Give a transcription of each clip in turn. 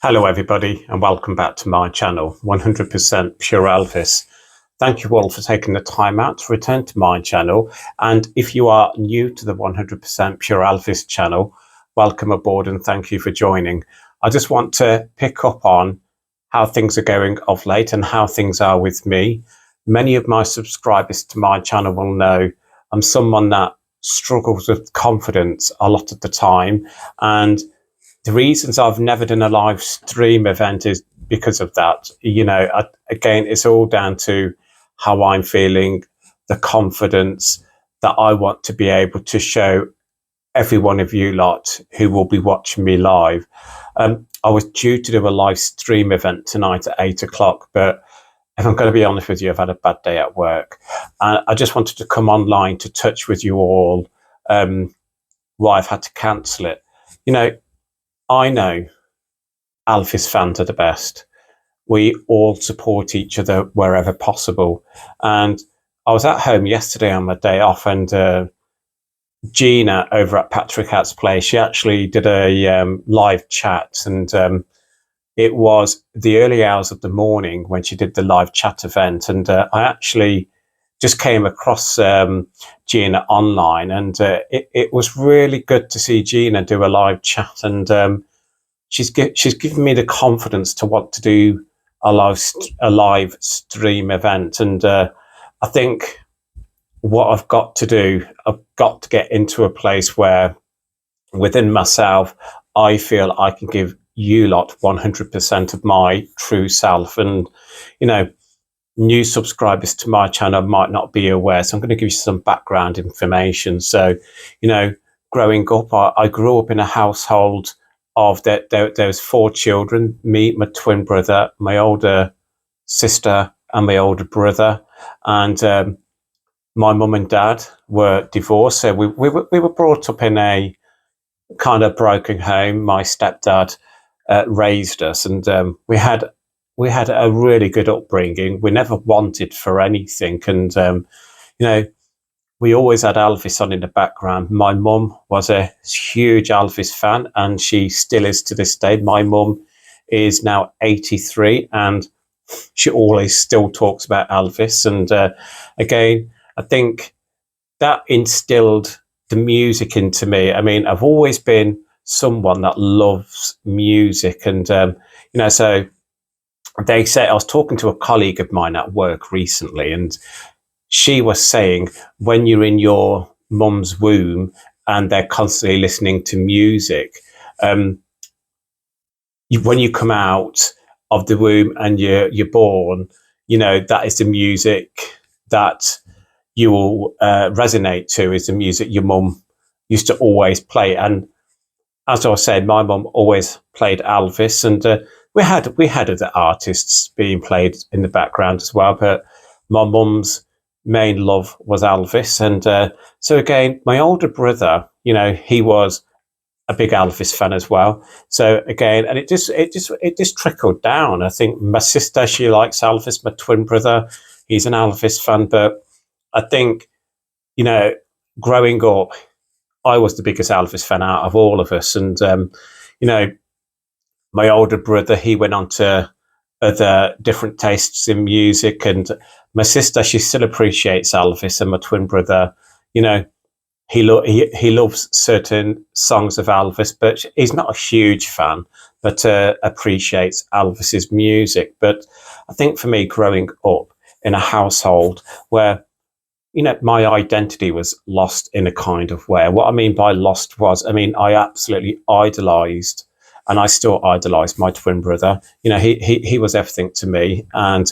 Hello everybody and welcome back to my channel, 100% Pure Elvis. Thank you all for taking the time out to return to my channel, and if you are new to the 100% Pure Elvis channel, welcome aboard and thank you for joining. I just want to pick up on how things are going of late and how things are with me. Many of my subscribers to my channel will know I'm someone that struggles with confidence a lot of the time, and the reasons I've never done a live stream event is because of that. Again, it's all down to how I'm feeling, the confidence that I want to be able to show every one of you lot who will be watching me live. I was due to do a live stream event tonight at 8 o'clock, but if I'm going to be honest with you, I've had a bad day at work. And I just wanted to come online to touch with you all why I've had to cancel it. I know Elvis fans are the best. We all support each other wherever possible. And I was at home yesterday on my day off, and Gina over at Patrick Hat's place, she actually did a live chat, and it was the early hours of the morning when she did the live chat event. And I actually just came across Gina online, and it was really good to see Gina do a live chat, and she's given me the confidence to want to do a live stream event. And I think what I've got to do, I've got to get into a place where within myself, I feel I can give you lot 100% of my true self. And, new subscribers to my channel might not be aware, so I'm going to give you some background information. So, growing up, I grew up in a household of that. There was 4 children: me, my twin brother, my older sister, and my older brother. And my mum and dad were divorced, so we were brought up in a kind of broken home. My stepdad raised us, and we had a really good upbringing. We never wanted for anything, and we always had Elvis on in the background. My mum was a huge Elvis fan, and she still is to this day. My mum is now 83, and she always still talks about Elvis. And again, I think that instilled the music into me. I mean, I've always been someone that loves music, and so they say, I was talking to a colleague of mine at work recently, and she was saying, when you're in your mum's womb and they're constantly listening to music, when you come out of the womb and you're born, that is the music that you will resonate to, is the music your mum used to always play. And as I was saying, my mum always played Elvis, and we had other artists being played in the background as well, but my mum's main love was Elvis. And so again, my older brother, he was a big Elvis fan as well. So again, and it just trickled down. I think my sister, she likes Elvis. My twin brother, he's an Elvis fan. But I think, growing up, I was the biggest Elvis fan out of all of us. And my older brother, he went on to other different tastes in music, and my sister, she still appreciates Elvis. And my twin brother, he loves certain songs of Elvis, but he's not a huge fan, but appreciates Elvis's music. But I think for me, growing up in a household where my identity was lost in a kind of way. What I mean by lost was, I absolutely idolized, and I still idolize, my twin brother. He was everything to me. And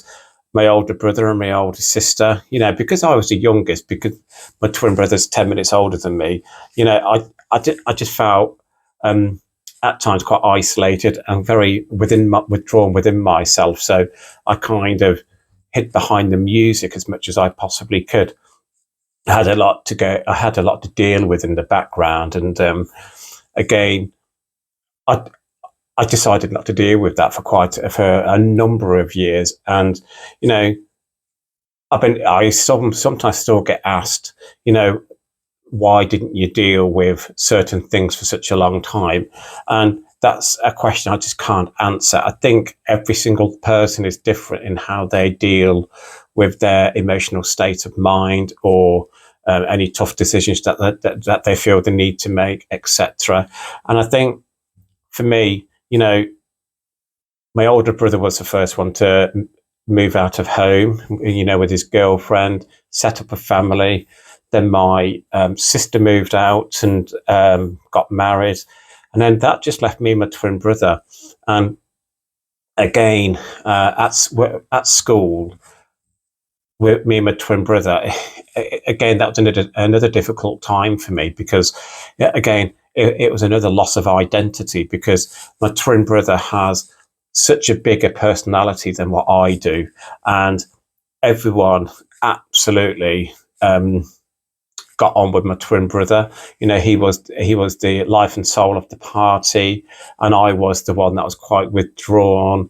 my older brother and my older sister, because I was the youngest, because my twin brother's 10 minutes older than me, I just felt at times quite isolated and very withdrawn within myself. So I kind of hid behind the music as much as I possibly could. I had a lot to deal with in the background. And again, I decided not to deal with that for a number of years. And, I sometimes still get asked, why didn't you deal with certain things for such a long time? And that's a question I just can't answer. I think every single person is different in how they deal with their emotional state of mind, or any tough decisions that they feel the need to make, etc. And I think for me, my older brother was the first one to move out of home, with his girlfriend, set up a family. Then my sister moved out and got married. And then that just left me and my twin brother. And again, at school, with me and my twin brother, again, that was another difficult time for me, because, again, it was another loss of identity, because my twin brother has such a bigger personality than what I do. And everyone absolutely got on with my twin brother. He was the life and soul of the party, and I was the one that was quite withdrawn,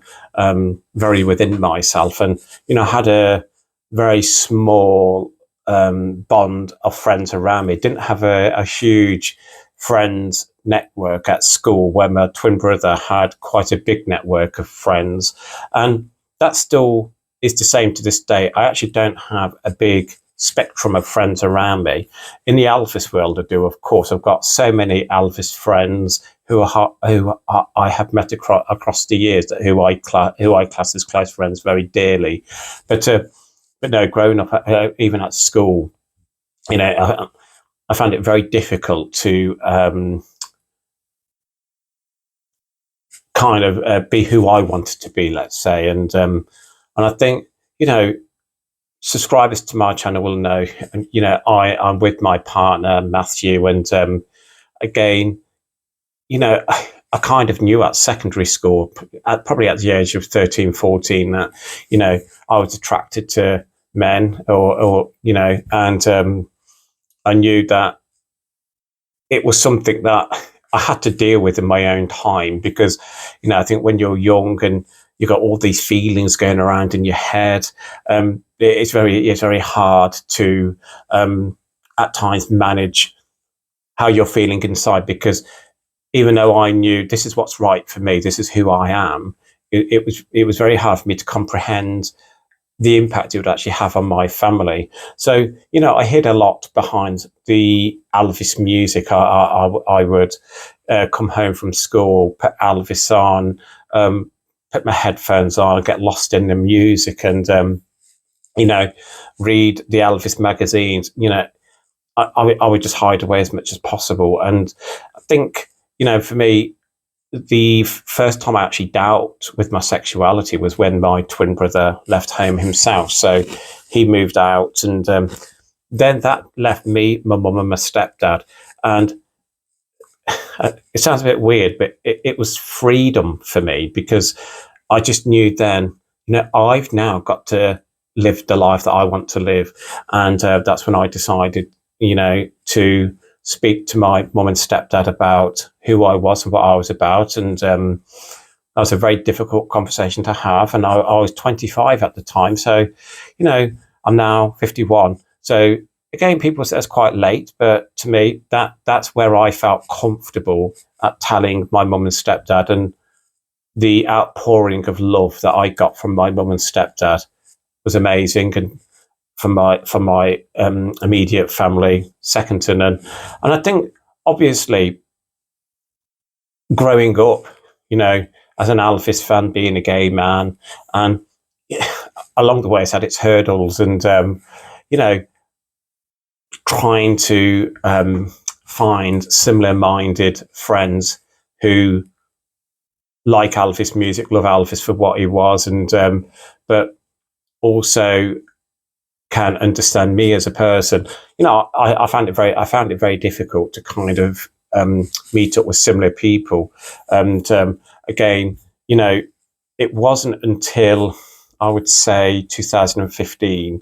very within myself, and had a very small bond of friends around me. Didn't have a huge friends network at school, where my twin brother had quite a big network of friends, and that still is the same to this day. I actually don't have a big spectrum of friends around me. In the Elvis world, I do, of course. I've got so many Elvis friends who I have met across the years, who I class as close friends very dearly. But no, growing up, even at school, I found it very difficult to kind of be who I wanted to be, let's say. And I think, subscribers to my channel will know, I'm with my partner, Matthew. And again, I kind of knew at secondary school, probably at the age of 13, 14, that, I was attracted to men, and I knew that it was something that I had to deal with in my own time, because, I think when you're young and you've got all these feelings going around in your head, it's very hard to at times manage how you're feeling inside, because even though I knew this is what's right for me, this is who I am, it was very hard for me to comprehend the impact it would actually have on my family. So, I hid a lot behind the Elvis music. I would come home from school, put Elvis on, put my headphones on, get lost in the music, and, read the Elvis magazines. I would just hide away as much as possible. And I think, for me, the first time I actually dealt with my sexuality was when my twin brother left home himself. So he moved out, and then that left me, my mum, and my stepdad. And it sounds a bit weird, but it was freedom for me, because I just knew then, I've now got to live the life that I want to live. And that's when I decided, to speak to my mum and stepdad about who I was and what I was about. And that was a very difficult conversation to have. And I was 25 at the time. So, I'm now 51. So again, people say it's quite late, but to me, that's where I felt comfortable at telling my mum and stepdad. And the outpouring of love that I got from my mum and stepdad was amazing. And from my immediate family, second to none. And I think, obviously, growing up, as an Elvis fan, being a gay man, and along the way it's had its hurdles, and trying to find similar-minded friends who like Elvis music, love Elvis for what he was, and but also can understand me as a person. I found it very difficult to kind of meet up with similar people. And again, it wasn't until, I would say, 2015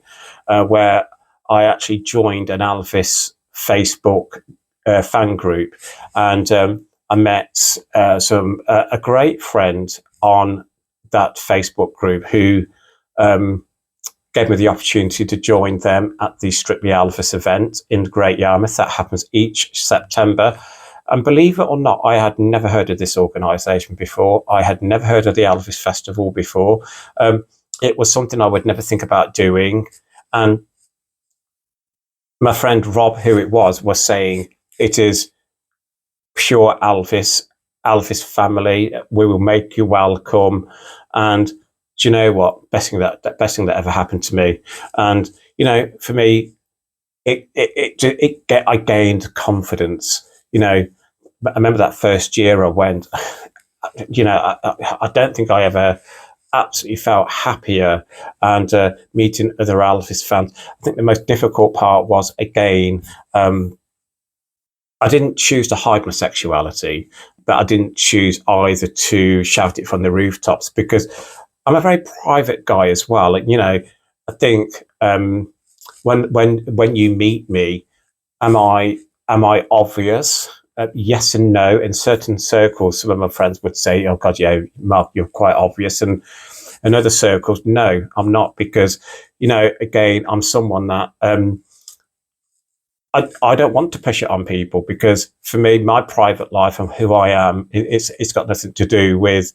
where I actually joined an Elvis Facebook fan group, and I met a great friend on that Facebook group who gave me the opportunity to join them at the Strictly Elvis event in Great Yarmouth that happens each September. And believe it or not, I had never heard of this organisation before. I had never heard of the Elvis Festival before. It was something I would never think about doing. And my friend Rob, who it was saying, it is pure Elvis, Elvis family. We will make you welcome. And do you know what? Best thing that ever happened to me. And for me, I gained confidence. I remember that first year I went. I don't think I ever absolutely felt happier, and meeting other Elvis fans. I think the most difficult part was, again, I didn't choose to hide my sexuality, but I didn't choose either to shout it from the rooftops, because I'm a very private guy as well. I think when you meet me, am I obvious? Yes and no. In certain circles, some of my friends would say, "Oh God, yeah, Mark, you're quite obvious," and in other circles, no, I'm not, because again, I'm someone that I don't want to push it on people, because for me, my private life and who I am, it's got nothing to do with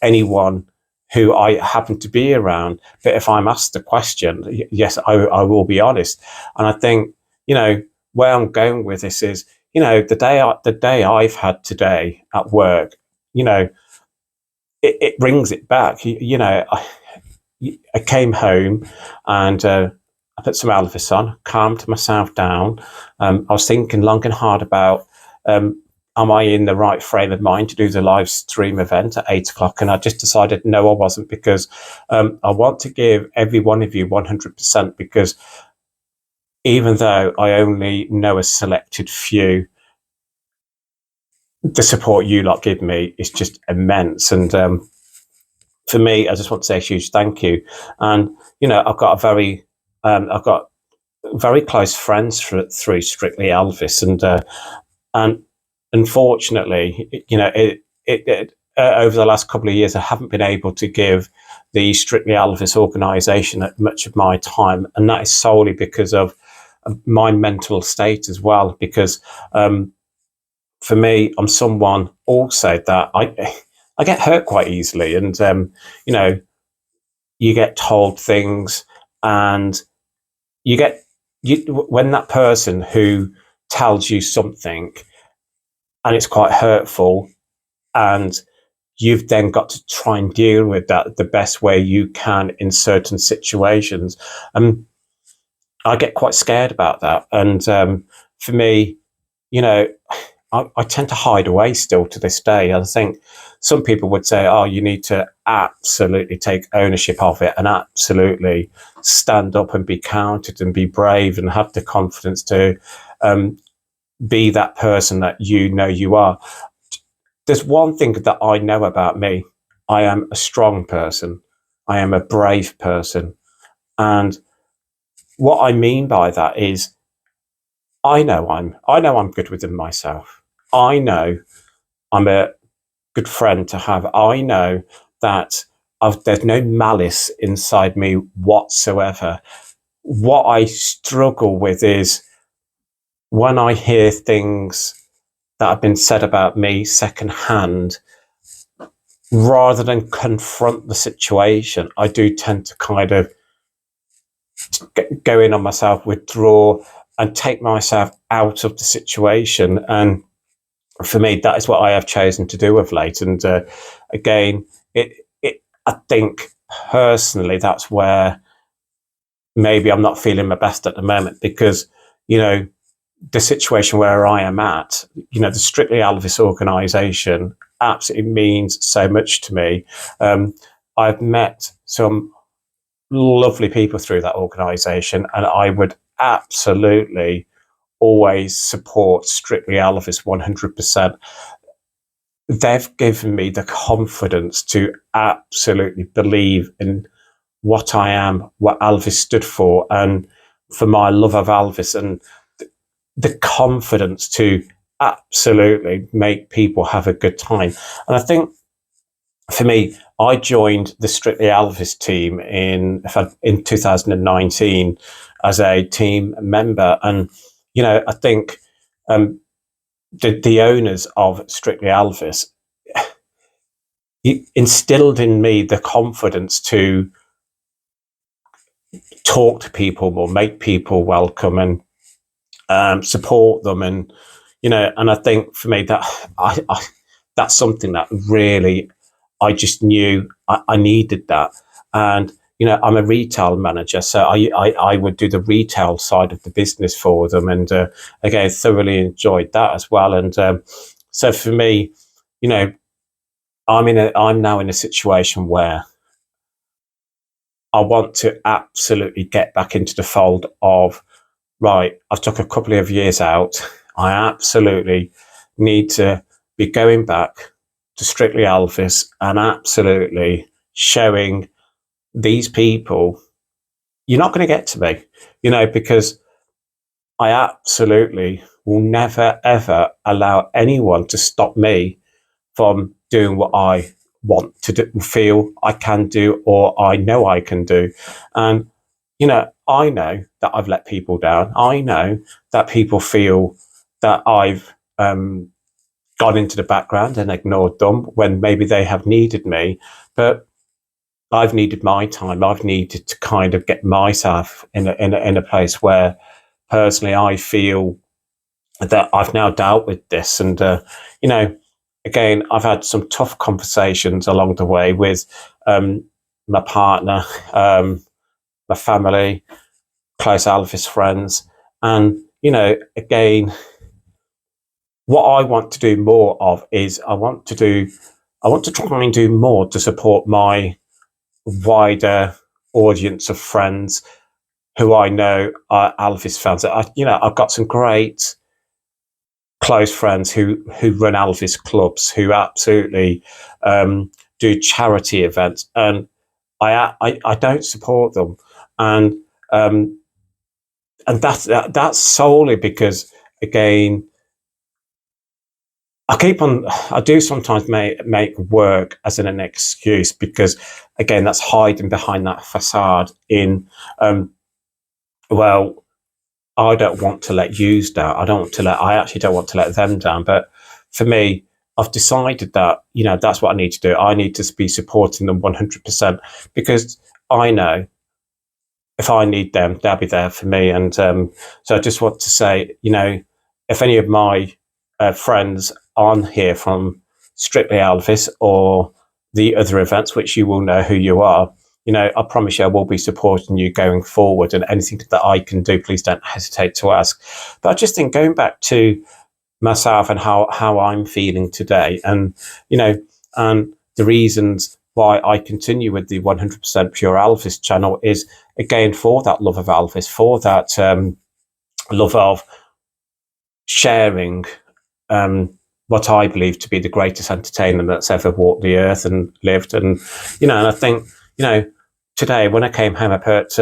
anyone who I happen to be around. But if I'm asked a question, yes, I will be honest. And I think, where I'm going with this is, the day I've had today at work, it brings it back. I came home and I put some Elvis on, calmed myself down. I was thinking long and hard about, am I in the right frame of mind to do the live stream event at 8 o'clock? And I just decided, no, I wasn't, because I want to give every one of you 100%, because even though I only know a selected few, the support you lot give me is just immense. And for me, I just want to say a huge thank you. And, I've got I've got very close friends through Strictly Elvis, and unfortunately, over the last couple of years, I haven't been able to give the Strictly Elvis organisation much of my time, and that is solely because of my mental state as well. Because for me, I'm someone also that I get hurt quite easily, and you get told things, and when that person who tells you something and it's quite hurtful, and you've then got to try and deal with that the best way you can in certain situations. I get quite scared about that. And for me, I tend to hide away still to this day. I think some people would say, oh, you need to absolutely take ownership of it and absolutely stand up and be counted and be brave and have the confidence to be that person that you are. There's one thing that I know about me. I am a strong person. I am a brave person. And what I mean by that is, I know I'm good within myself. I know I'm a good friend to have. I know that there's no malice inside me whatsoever. What I struggle with is when I hear things that have been said about me secondhand, rather than confront the situation, I do tend to kind of go in on myself, withdraw, and take myself out of the situation. And for me, that is what I have chosen to do of late. And again, I think personally, that's where maybe I'm not feeling my best at the moment, because, the situation where I am at, the Strictly Elvis organisation absolutely means so much to me. I've met some lovely people through that organisation, and I would absolutely always support Strictly Elvis 100%. They've given me the confidence to absolutely believe in what I am, what Elvis stood for, and for my love of Elvis, and the confidence to absolutely make people have a good time. And I think for me, I joined the Strictly Elvis team in 2019 as a team member. And, I think the owners of Strictly Elvis instilled in me the confidence to talk to people more, make people welcome, and support them. And and I think for me that I that's something that really I just knew I needed that. And I'm a retail manager, so I would do the retail side of the business for them, and again, thoroughly enjoyed that as well. And so for me, you know, I'm now in a situation where I want to absolutely get back into the fold of, right, I've took a couple of years out. I absolutely need to be going back to Strictly Elvis and absolutely showing these people you're not going to get to me, because I absolutely will never, ever allow anyone to stop me from doing what I want to do, feel I can do, or I know I can do. And, I know that I've let people down. I know that people feel that I've gone into the background and ignored them when maybe they have needed me. But I've needed my time. I've needed to kind of get myself in a place where personally I feel that I've now dealt with this. And, again, I've had some tough conversations along the way with my partner, my family, close Elvis friends. And, again, what I want to do more of is I want to try and do more to support my wider audience of friends who I know are Elvis fans. I've got some great close friends who run Elvis clubs, who absolutely do charity events, and I don't support them, and that's solely because, again, I do sometimes make work as an excuse, because again, that's hiding behind that facade in, well, I don't want to let you down. I actually don't want to let them down. But for me, I've decided that, that's what I need to do. I need to be supporting them 100%, because I know if I need them, they'll be there for me. And so I just want to say, if any of my friends on here from Strictly Elvis or the other events, which you will know who you are, I promise you I will be supporting you going forward, and anything that I can do, please don't hesitate to ask. But I just think, going back to myself and how I'm feeling today, and, and the reasons why I continue with the 100% Pure Elvis channel is, again, for that love of Elvis, for that love of sharing what I believe to be the greatest entertainer that's ever walked the earth and lived. And, and I think, today when I came home, I put,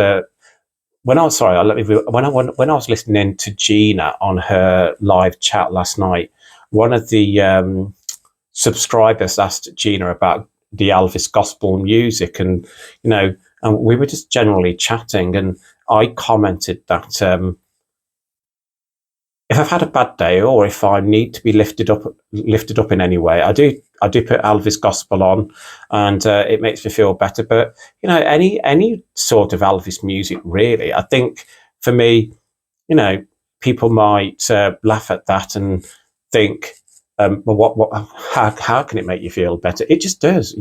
when I was listening to Gina on her live chat last night, one of the subscribers asked Gina about the Elvis gospel music, and, and we were just generally chatting, and I commented that, if I've had a bad day, or if I need to be lifted up in any way, I do put Elvis gospel on, and it makes me feel better. But any sort of Elvis music, really. I think for me, people might laugh at that and think, well, how can it make you feel better? It just does.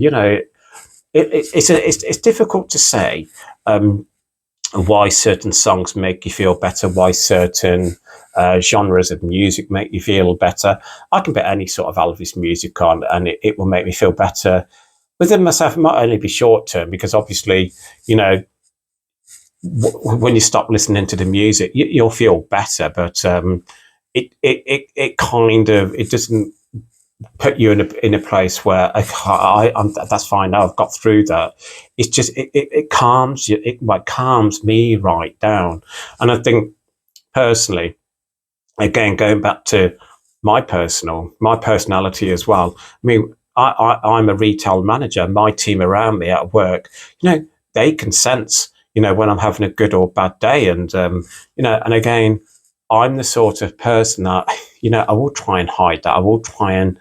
It's difficult to say why certain songs make you feel better, why certain genres of music make you feel better. I can put any sort of Elvis music on, and it will make me feel better within myself. It might only be short term, because obviously, when you stop listening to the music, you'll feel better. But it kind of, it doesn't put you in a place where I'm that's fine now, I've got through that. It's just it calms you. It like calms me right down. And I think personally, again, going back to my personality as well. I mean, I'm a retail manager. My team around me at work, they can sense, when I'm having a good or bad day, and and again, I'm the sort of person that, I will try and hide that. I will try and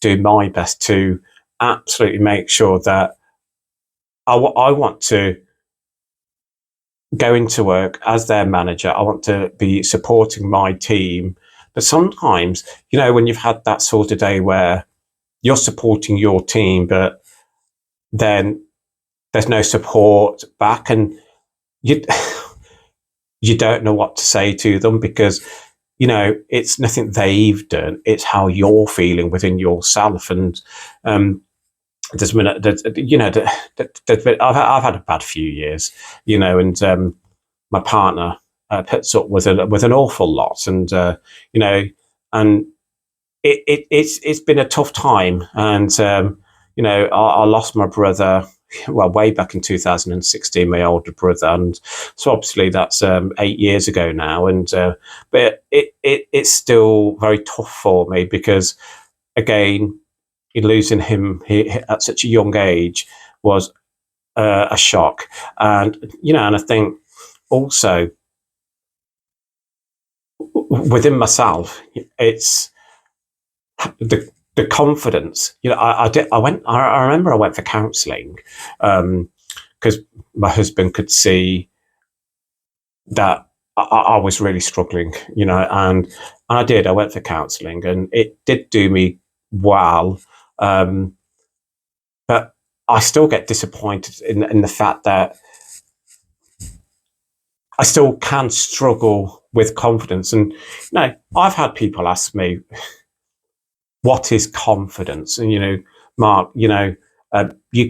do my best to absolutely make sure that I want to go into work as their manager. I want to be supporting my team. But sometimes, when you've had that sort of day where you're supporting your team, but then there's no support back, and you you don't know what to say to them, because it's nothing they've done, it's how you're feeling within yourself. And there's been I've had a bad few years, and my partner puts up with an awful lot, and and it's been a tough time. And I lost my brother, well, way back in 2016, my older brother, and so obviously that's 8 years ago now. And but it's still very tough for me, because again, losing him at such a young age was a shock. And and I think also within myself, it's the confidence. I remember I went for counselling, because my husband could see that I was really struggling, and I did. I went for counselling, and it did do me well, but I still get disappointed in the fact that I still can struggle with confidence. And I've had people ask me, what is confidence? And Mark, you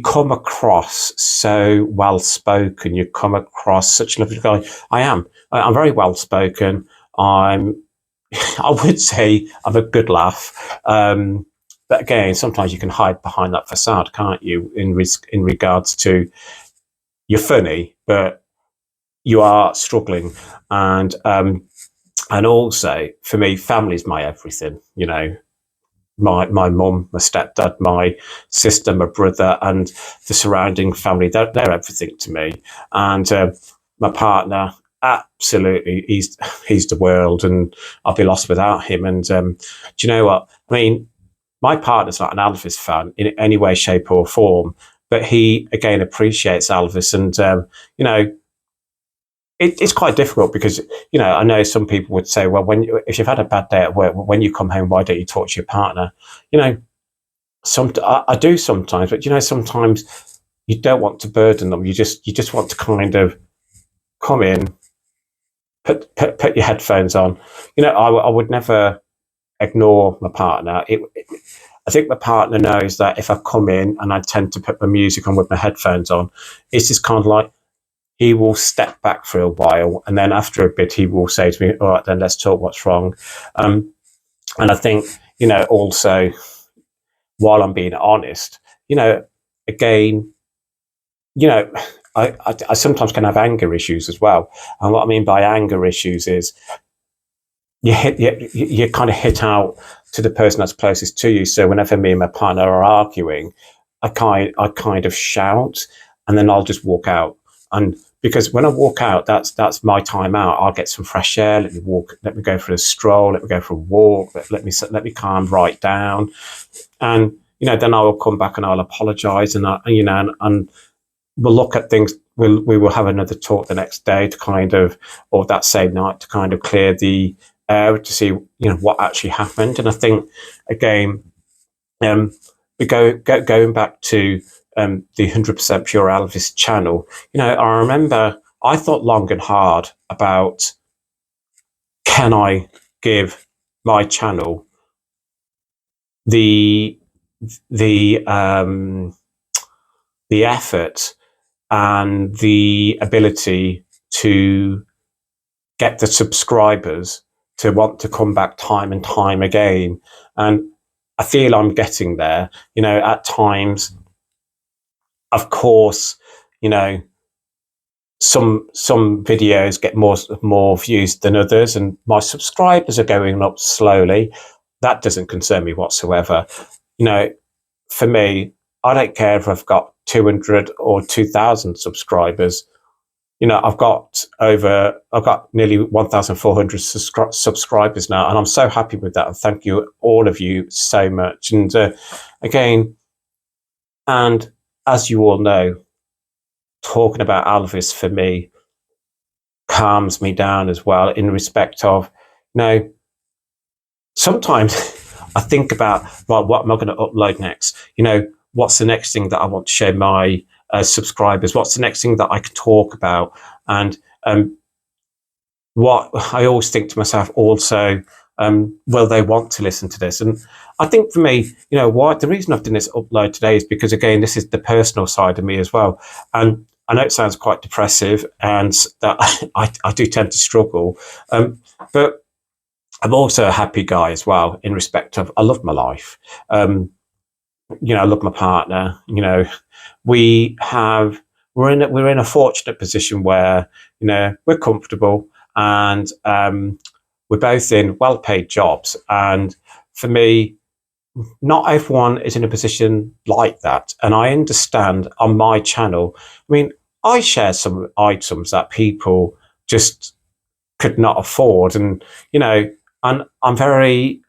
come across so well spoken. You come across such a lovely guy. I'm very well spoken. I would say I'm a good laugh. But again, sometimes you can hide behind that facade, can't you? In regards to, you're funny, but you are struggling. And also for me, family's my everything. My mum, my stepdad, my sister, my brother, and the surrounding family, they're everything to me. And my partner, absolutely, he's the world, and I'll be lost without him. And do you know what? I mean, my partner's not an Elvis fan in any way, shape, or form, but he again appreciates Elvis. And it's quite difficult, because I know some people would say, well, if you've had a bad day at work, when you come home, why don't you talk to your partner? I do sometimes, but sometimes you don't want to burden them. You just want to kind of come in, put your headphones on. I would never ignore my partner. I think my partner knows that if I come in and I tend to put my music on with my headphones on, it's just kind of like, he will step back for a while, and then after a bit, he will say to me, all right, then let's talk, what's wrong? And I think, also, while I'm being honest, again, I sometimes can have anger issues as well. And what I mean by anger issues is you kind of hit out to the person that's closest to you. So whenever me and my partner are arguing, I kind of shout, and then I'll just walk out. And because when I walk out, that's my time out. I'll get some fresh air. Let me go for a stroll. Let me go for a walk. Let me calm right down. And then I will come back and I'll apologise, and and we'll look at things. We will have another talk the next day to kind of, or that same night, to kind of clear the air, to see what actually happened. And I think again, going back to the 100% Pure Elvis channel, I remember I thought long and hard about, can I give my channel the effort and the ability to get the subscribers to want to come back time and time again. And I feel I'm getting there. At times, of course, some videos get more views than others, and my subscribers are going up slowly. That doesn't concern me whatsoever. For me, I don't care if I've got 200 or 2,000 subscribers. I've got nearly 1,400 subscribers now, and I'm so happy with that. And thank you, all of you, so much. And again, and as you all know, talking about Elvis for me calms me down as well, in respect of, sometimes I think about, right, what am I going to upload next? What's the next thing that I want to show my subscribers? What's the next thing that I can talk about? And what I always think to myself also, will they want to listen to this? And I think for me, why the reason I've done this upload today is because, again, this is the personal side of me as well. And I know it sounds quite depressive, and that I do tend to struggle, but I'm also a happy guy as well, in respect of, I love my life. I love my partner. We're in a fortunate position where, we're comfortable, and we're both in well-paid jobs. And for me, not everyone is in a position like that. And I understand on my channel, I share some items that people just could not afford. And, and I'm very,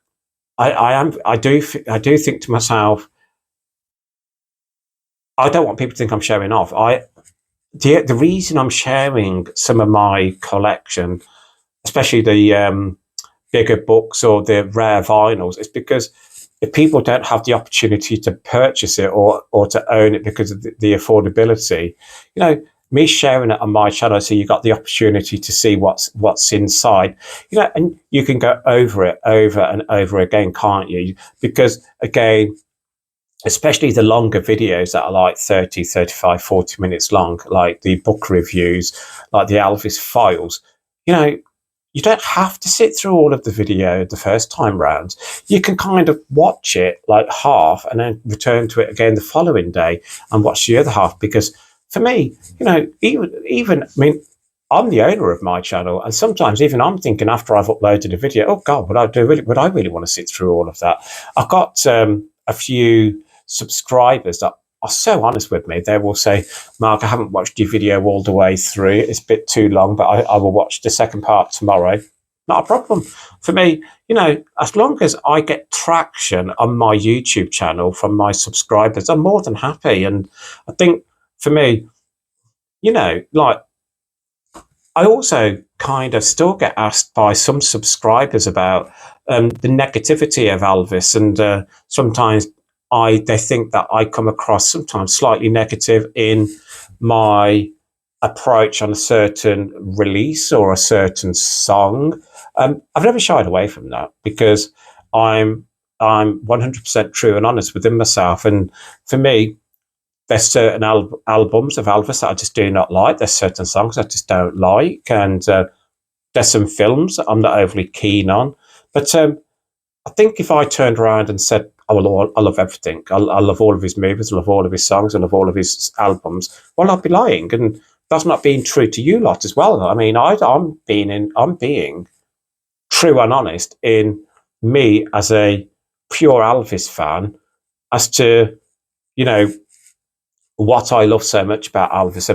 I do think to myself, I don't want people to think I'm showing off. The reason I'm sharing some of my collection, especially the bigger books or the rare vinyls, is because if people don't have the opportunity to purchase it or to own it because of the affordability, me sharing it on my channel, so you got the opportunity to see what's inside, and you can go over it over and over again, can't you? Because, again, especially the longer videos that are like 30, 35, 40 minutes long, like the book reviews, like the Elvis files, you don't have to sit through all of the video the first time round. You can kind of watch it like half and then return to it again the following day and watch the other half. Because for me, even I'm the owner of my channel, and sometimes even I'm thinking, after I've uploaded a video, oh God, would I really want to sit through all of that? I've got a few subscribers that are so honest with me. They will say, Mark, I haven't watched your video all the way through. It's a bit too long, but I will watch the second part tomorrow. Not a problem. For me, as long as I get traction on my YouTube channel from my subscribers, I'm more than happy. And I think for me, like, I also kind of still get asked by some subscribers about the negativity of Elvis, and sometimes they think that I come across sometimes slightly negative in my approach on a certain release or a certain song. I've never shied away from that, because I'm 100% true and honest within myself. And for me, there's certain albums of Elvis that I just do not like. There's certain songs I just don't like, and there's some films that I'm not overly keen on. But I think if I turned around and said, "Oh, I love everything. I love all of his movies. I love all of his songs. I love all of his albums," well, I'd be lying, and that's not being true to you lot as well. I'm being true and honest in me as a pure Elvis fan, as to what I love so much about Elvis.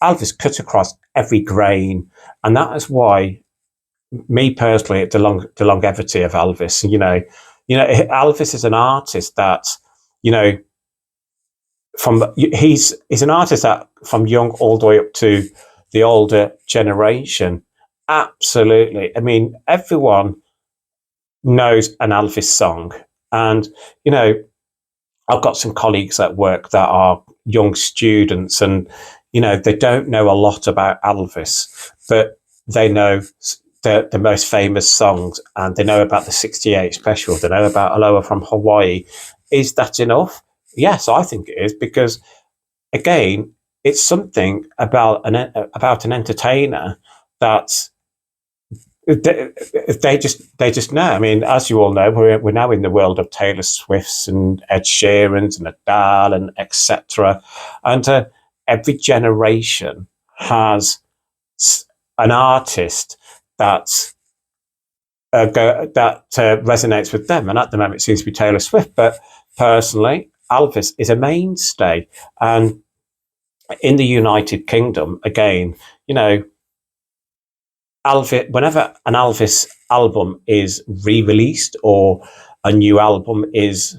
Elvis cut across every grain, and that is why, me personally, the longevity of Elvis. Elvis is an artist that, he's an artist that, from young all the way up to the older generation, absolutely. Everyone knows an Elvis song, and I've got some colleagues at work that are young students, and they don't know a lot about Elvis, but they know the most famous songs, and they know about the '68 special. They know about Aloha from Hawaii. Is that enough? Yes, I think it is, because, again, it's something about an entertainer that they just know. As you all know, we're now in the world of Taylor Swifts and Ed Sheerans and Adele and etc. And every generation has an artist that resonates with them. And at the moment, it seems to be Taylor Swift. But personally, Elvis is a mainstay, and in the United Kingdom, again, you know, Elvis, whenever an Elvis album is re-released or a new album is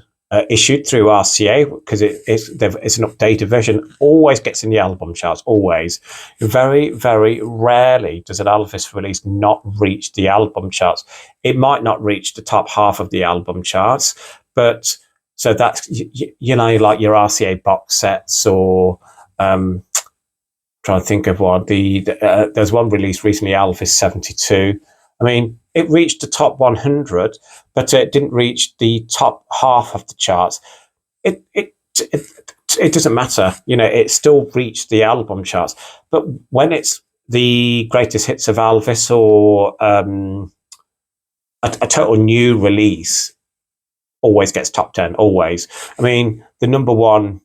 issued through RCA, because it's an updated version, always gets in the album charts. Always, very, very rarely does an Elvis release not reach the album charts. It might not reach the top half of the album charts, but so that's you know, like your RCA box sets or. Trying to think of one. There's one released recently, Elvis 72. I mean, it reached the top 100, but it didn't reach the top half of the charts. It it it, it doesn't matter, you know. It still reached the album charts. But when it's the greatest hits of Elvis or a total new release, always gets top 10. Always. I mean, the number one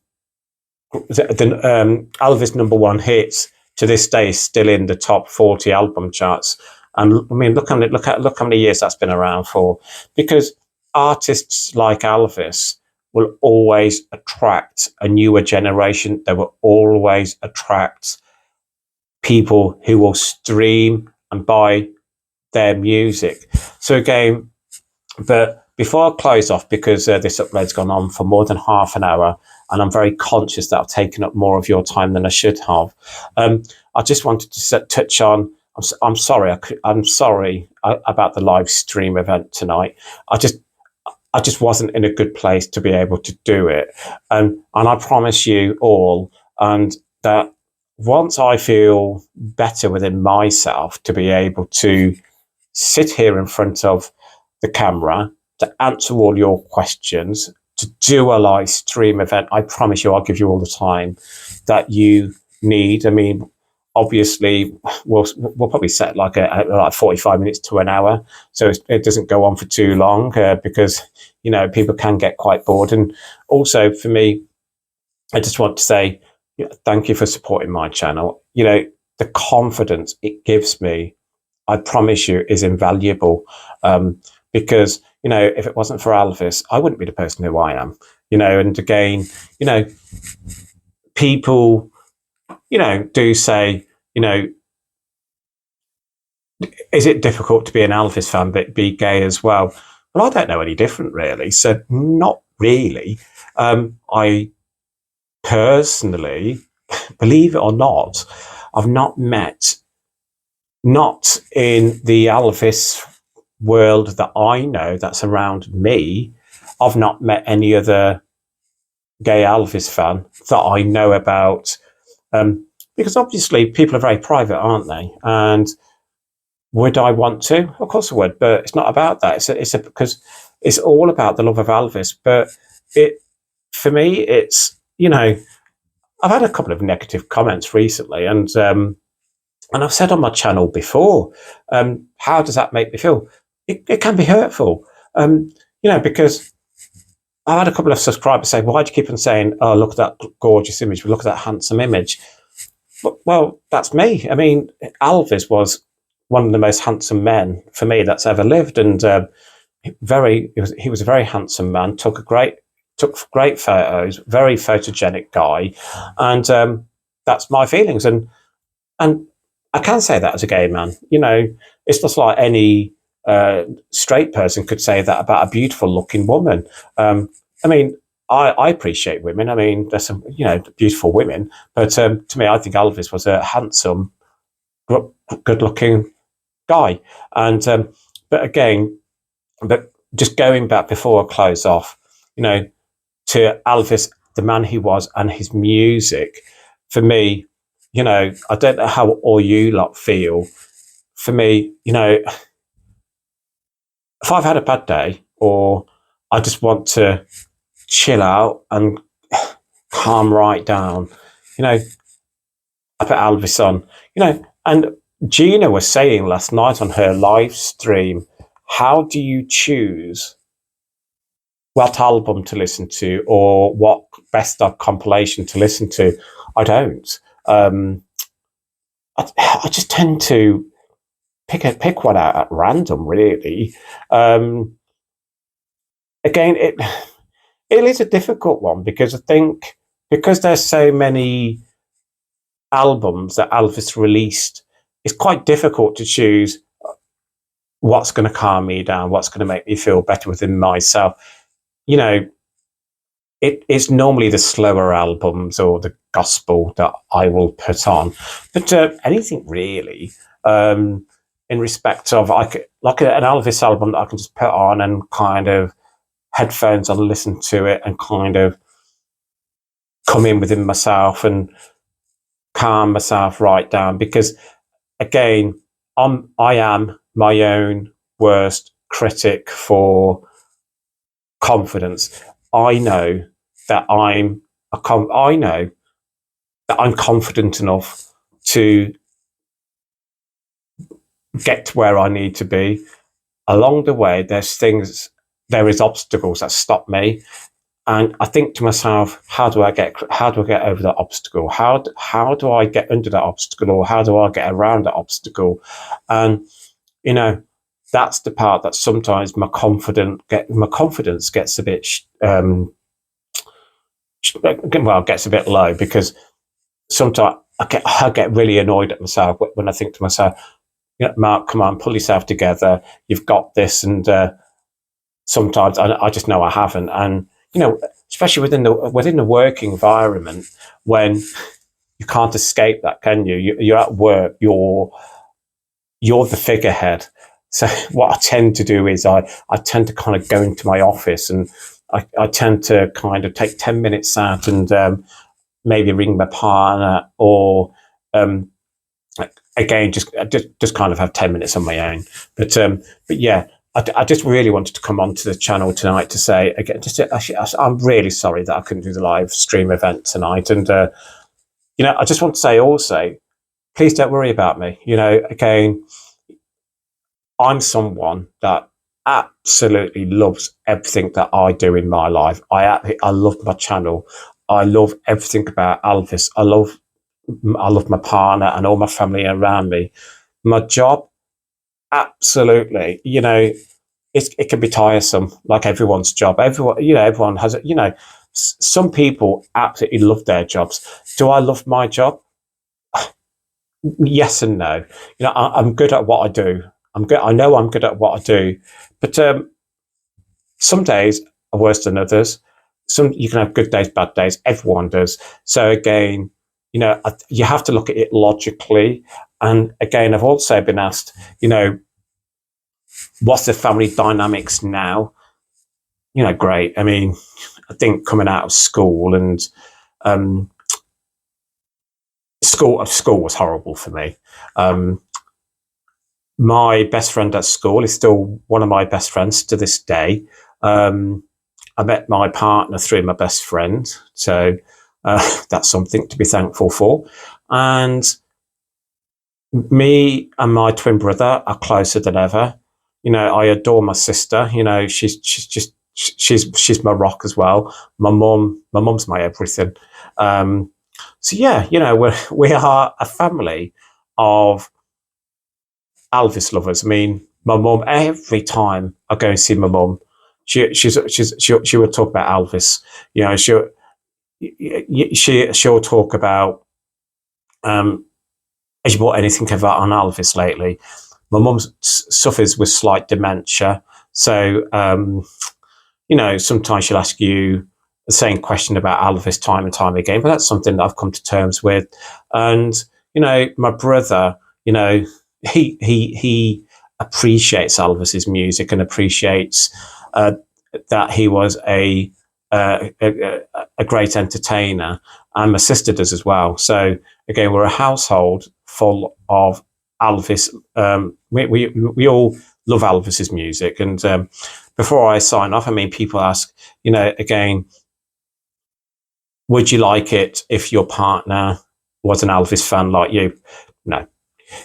Elvis number one hits to this day is still in the top 40 album charts. And I mean, look how many years that's been around for. Because artists like Elvis will always attract a newer generation. They will always attract people who will stream and buy their music. So again, but before I close off, because this upload's gone on for more than half an hour, and I'm very conscious that I've taken up more of your time than I should have, I just wanted to touch on. I'm sorry. I'm sorry about the live stream event tonight. I just wasn't in a good place to be able to do it, and I promise you all, and that once I feel better within myself to be able to sit here in front of the camera to answer all your questions, to do a live stream event, I promise you I'll give you all the time that you need. I mean, obviously, we'll probably set like 45 minutes to an hour, so it doesn't go on for too long, because, you know, people can get quite bored. And also for me, I just want to say, you know, thank you for supporting my channel. You know, the confidence it gives me, I promise you, is invaluable. Because, you know, if it wasn't for Elvis, I wouldn't be the person who I am. You know, and again, you know, people, you know, do say, you know, is it difficult to be an Elvis fan but be gay as well? Well, I don't know any different, really. So not really. I personally, believe it or not, I've not in the Elvis world that I know that's around me, I've not met any other gay Elvis fan that I know about. Because obviously people are very private, aren't they? And would I want to? Of course I would, but it's not about that. Because it's all about the love of Elvis. But for me, it's, you know, I've had a couple of negative comments recently, and I've said on my channel before, how does that make me feel? It can be hurtful, you know, because I've had a couple of subscribers say, why do you keep on saying, oh, look at that gorgeous image, look at that handsome image? Well, that's me. I mean, Elvis was one of the most handsome men for me that's ever lived, and he was a very handsome man, took great photos, very photogenic guy, and that's my feelings. And I can say that as a gay man. You know, it's just like any straight person could say that about a beautiful looking woman. I mean, I appreciate women. I mean, there's some, you know, beautiful women, but to me, I think Elvis was a handsome, good looking guy. And but again, but just going back before I close off, you know, to Elvis, the man he was, and his music, for me, you know, I don't know how all you lot feel. For me, you know, if I've had a bad day or I just want to chill out and calm right down, you know, I put Elvis on, you know. And Gina was saying last night on her live stream, how do you choose what album to listen to or what best of compilation to listen to? I don't. I just tend to pick one out at random, really. Again, it is a difficult one because I think because there's so many albums that Elvis released, it's quite difficult to choose what's going to calm me down, what's going to make me feel better within myself. You know, it's normally the slower albums or the gospel that I will put on, but anything really. In respect of, like an Elvis album that I can just put on and kind of headphones and listen to it and kind of come in within myself and calm myself right down. Because again, I am my own worst critic for confidence. I know that I know that I'm confident enough to get to where I need to be. Along the way, there is obstacles that stop me, and I think to myself, how do I get over that obstacle? How do I get under that obstacle, or how do I get around that obstacle? And you know, that's the part that sometimes my confidence gets a bit gets a bit low, because sometimes I get really annoyed at myself when I think to myself, Mark, come on, pull yourself together. You've got this. And sometimes I just know I haven't. And, especially within the working environment, when you can't escape that, can you? You're at work, you're the figurehead. So what I tend to do is I tend to kind of go into my office, and I tend to kind of take 10 minutes out and maybe ring my partner, or again, just kind of have 10 minutes on my own. But yeah, I just really wanted to come onto the channel tonight to say, again, I'm really sorry that I couldn't do the live stream event tonight. And, I just want to say also, please don't worry about me. Again, I'm someone that absolutely loves everything that I do in my life. I love my channel. I love everything about Elvis. I love my partner and all my family around me. My job, absolutely. It can be tiresome, like everyone's job. Everyone has it. Some people absolutely love their jobs. Do I love my job? Yes and no. I'm good at what I do. I'm good. I know I'm good at what I do, but some days are worse than others. You can have good days, bad days. Everyone does. So again, you have to look at it logically. And again, I've also been asked, what's the family dynamics now? Great. I mean, I think coming out of school and school was horrible for me. My best friend at school is still one of my best friends to this day. I met my partner through my best friend. So that's something to be thankful for. And me and my twin brother are closer than ever. I adore my sister. She's my rock as well. My mum's my everything. So yeah, we are a family of Elvis lovers. I mean, my mum, every time I go and see my mum, she will talk about Elvis. She'll talk about, has you bought anything about on Elvis lately? My mum suffers with slight dementia, so sometimes she'll ask you the same question about Elvis time and time again. But that's something that I've come to terms with. And my brother, he appreciates Elvis's music and appreciates that he was a great entertainer, and my sister does as well. So again, we're a household full of Elvis. We all love Elvis's music. And before I sign off, I mean, people ask, again, would you like it if your partner was an Elvis fan like you? No.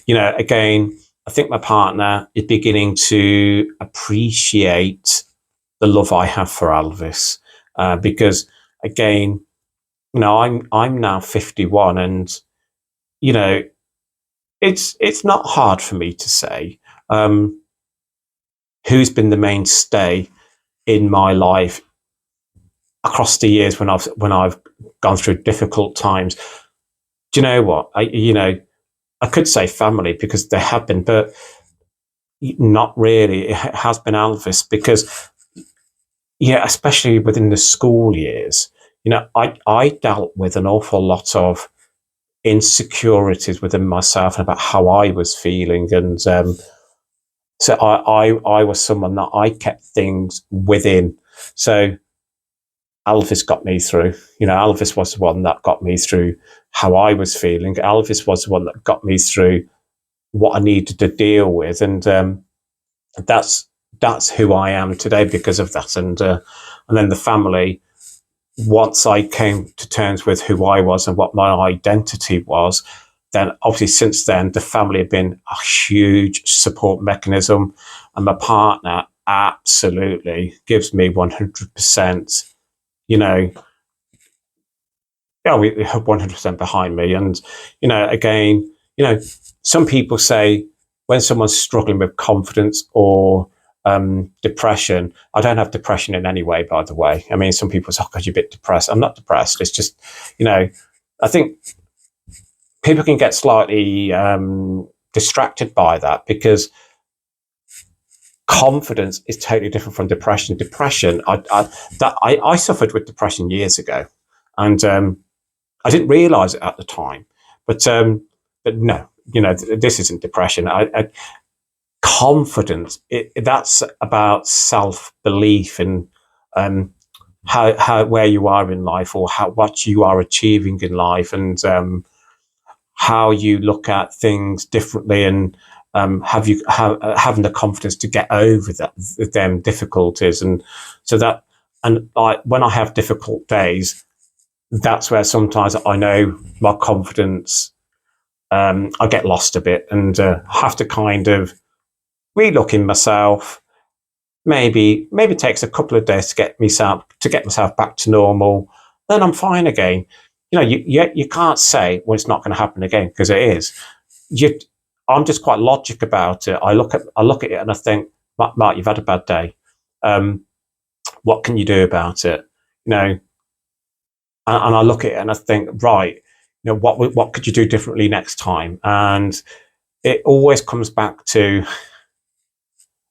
Again, I think my partner is beginning to appreciate the love I have for Elvis, because again, I'm now 51, and it's not hard for me to say who's been the mainstay in my life across the years when I've gone through difficult times. do you know what? I could say family because they have been, but not really. It has been Elvis because, yeah, especially within the school years, I dealt with an awful lot of insecurities within myself and about how I was feeling. And so I was someone that I kept things within. So Elvis got me through. Elvis was the one that got me through how I was feeling. Elvis was the one that got me through what I needed to deal with. And that's who I am today because of that. And then the family, once I came to terms with who I was and what my identity was, then obviously since then the family have been a huge support mechanism, and my partner absolutely gives me 100%. Yeah, we 100% behind me. And again, some people say when someone's struggling with confidence or depression. I don't have depression in any way, by the way. I mean, some people say, "Oh, God, you're a bit depressed." I'm not depressed. It's just, I think people can get slightly distracted by that because confidence is totally different from depression. Depression, I suffered with depression years ago, and I didn't realize it at the time. But no, this isn't depression. Confidence, that's about self-belief and how where you are in life, or what you are achieving in life, and how you look at things differently, and having the confidence to get over them difficulties. And so that, and like when I have difficult days, that's where sometimes I know my confidence, I get lost a bit and have to kind of relook in myself. Maybe it takes a couple of days to get myself back to normal. Then I'm fine again. You can't say, well, it's not going to happen again, because it is. I'm just quite logic about it. I look at it and I think, Mark, you've had a bad day. What can you do about it? And I look at it and I think, right, what could you do differently next time? And it always comes back to,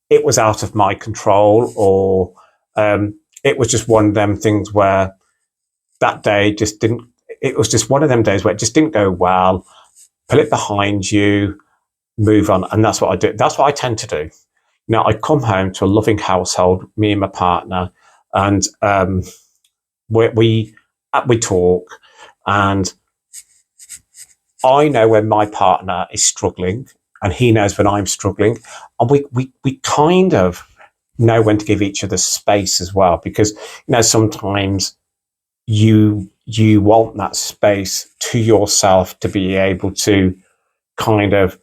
it was out of my control, or it was just one of them things where that day just didn't. It was just one of them days where it just didn't go well. Put it behind you, move on, and that's what I do. That's what I tend to do. I come home to a loving household, me and my partner, and we talk, and I know when my partner is struggling, and he knows when I'm struggling, and we kind of know when to give each other space as well, because sometimes you want that space to yourself to be able to kind of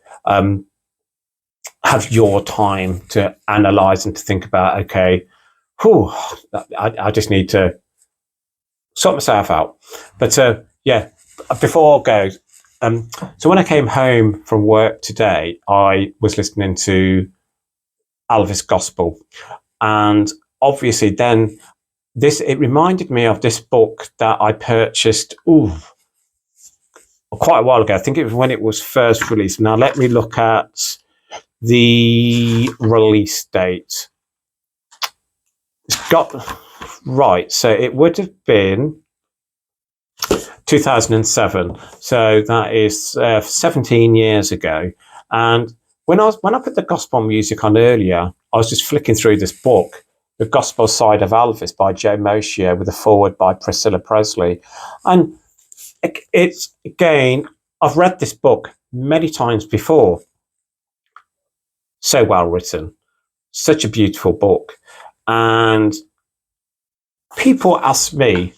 have your time to analyze and to think about, okay, I just need to sort myself out. But yeah, before I go, so when I came home from work today, I was listening to Elvis Gospel, and obviously then it reminded me of this book that I purchased quite a while ago. I think it was when it was first released. Now let me look at the release date. It's got right, so it would have been 2007. So that is 17 years ago. And when I put the gospel music on earlier, I was just flicking through this book, The Gospel Side of Elvis by Joe Moshier, with a foreword by Priscilla Presley. And it's, again, I've read this book many times before. So well written, such a beautiful book. And people ask me,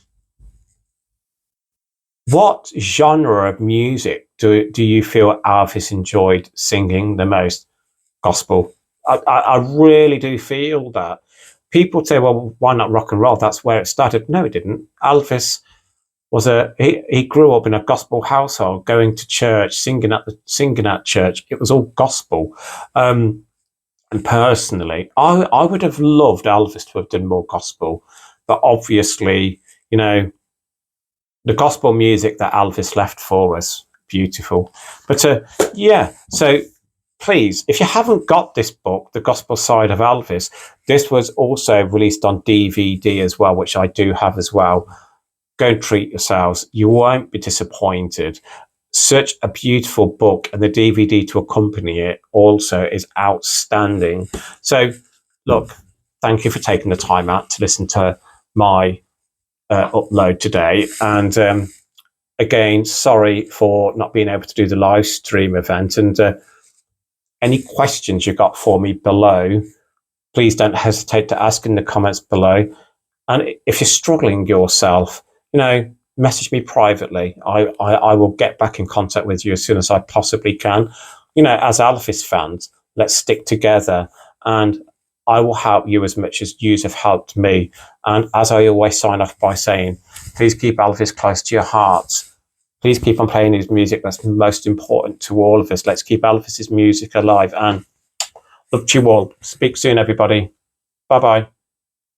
what genre of music do you feel Elvis enjoyed singing the most? Gospel. I really do feel that. People say, well, why not rock and roll? That's where it started. No, it didn't. Elvis was he grew up in a gospel household, going to church, singing at church. It was all gospel. And personally, I would have loved Elvis to have done more gospel, but obviously, the gospel music that Elvis left for us beautiful. But yeah, so please, if you haven't got this book, The Gospel Side of Elvis, this was also released on DVD as well, which I do have as well. Go and treat yourselves. You won't be disappointed. Such a beautiful book, and the DVD to accompany it also is outstanding. So look, thank you for taking the time out to listen to my upload today. And again, sorry for not being able to do the live stream event. And any questions you got for me below, please don't hesitate to ask in the comments below. And if you're struggling yourself, message me privately. I will get back in contact with you as soon as I possibly can. As Elvis fans, let's stick together, and I will help you as much as you have helped me. And as I always sign off by saying, please keep Elvis close to your hearts. Please keep on playing his music. That's most important to all of us. Let's keep Elvis's music alive. And love to you all. Speak soon, everybody. Bye-bye.